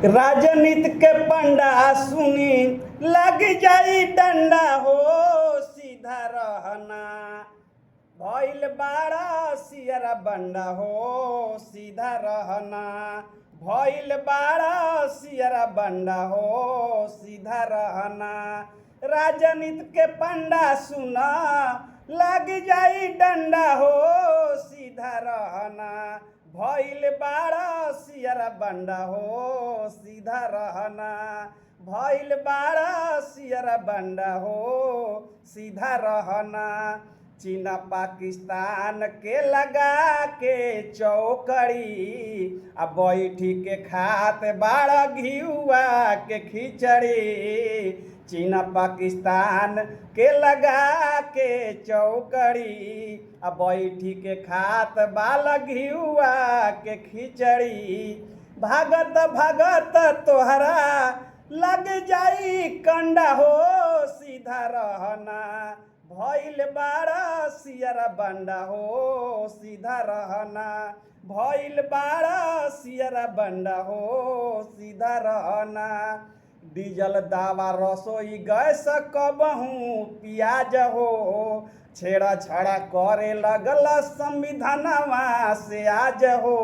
राजनीति के पंडा सुनी लग जाई डंडा हो सीधा रहना। भइल बाड़ा सियरा बंडा हो सीधा रहना। भइल बाड़ा सियरा बंडा हो सीधा रहना। राजनीति के पंडा सुना लग जाई डंडा हो सीधा रहना। भइल बाड़ा सियरा बंडा हो सीधा रहना। भइल बाड़ा सियरा बंडा हो सीधा रहना। चीना पाकिस्तान के लगा के चौकड़ी आ बैठी के खात बाड़ा घिउआ के खिचड़ी। चीना पाकिस्तान के लगा के चौकड़ी आ बैठी के खात बाल घिउआ के खिचड़ी। भागत भागत तोहरा लग जाई कंडा हो सीधा रहना। भइल बाड़ा सियरा बंडा हो सीधा रहना। भइल बाड़ा सियरा बंडा हो सीधा रहना। डीजल दावा रसोई गैस कबहू पियाज हो छेड़ा छाड़ा करे लगल संविधानवा से आज हो।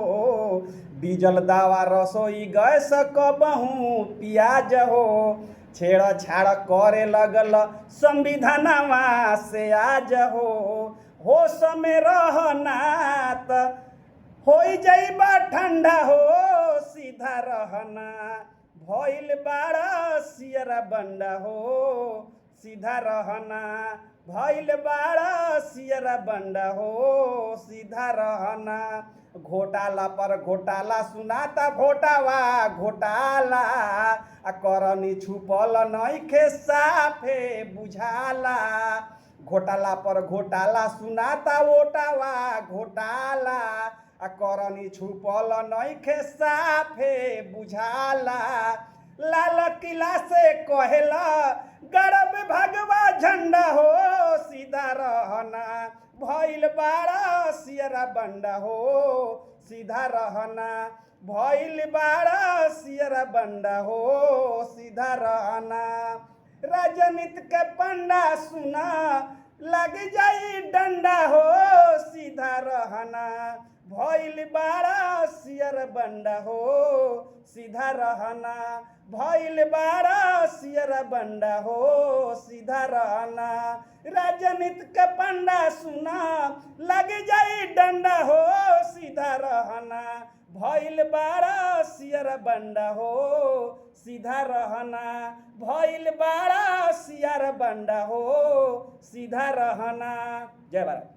डीजल दावा रसोई गैस कबहू पियाज हो छेड़ा छाड़ करे लगल संविधानवा से आज हो। होश में रहना त हो जाइबा ठंडा हो सीधा रहना। भइल बाड़ा सियरा बंडा हो सीधा रहना। भइल बाड़ा सियरा बंडा हो सीधा रहना। घोटाला पर घोटाला सुनाता घोटावा घोटाला आ करनी छुपल नइखे साफे बुझाला। घोटाला पर घोटाला सुनाता ओटावा घोटाला आ करनी छुपल नइखे साफे बुझाला। लाल किला से कहेला गड़ब भगवा झंडा हो सीधा रहना। भइल बाड़ा सियरा बंडा हो सीधा रहना। भइल बाड़ा सियरा बंडा हो सीधा रहना। राजनीति के पंडा सुना लग जाई डंडा हो सीधा रहना। भइल बाड़ा सियर बंडा हो सीधा रहना। भइल बाड़ा सियर बंडा हो सीधा रहना। राजनीति के पंडा सुना लग जाई डंडा हो सीधा रहना। भइल बाड़ा सियर बंडा हो सीधा रहना। भइल बाड़ा सियर बंडा हो सीधा रहना। जय भारत।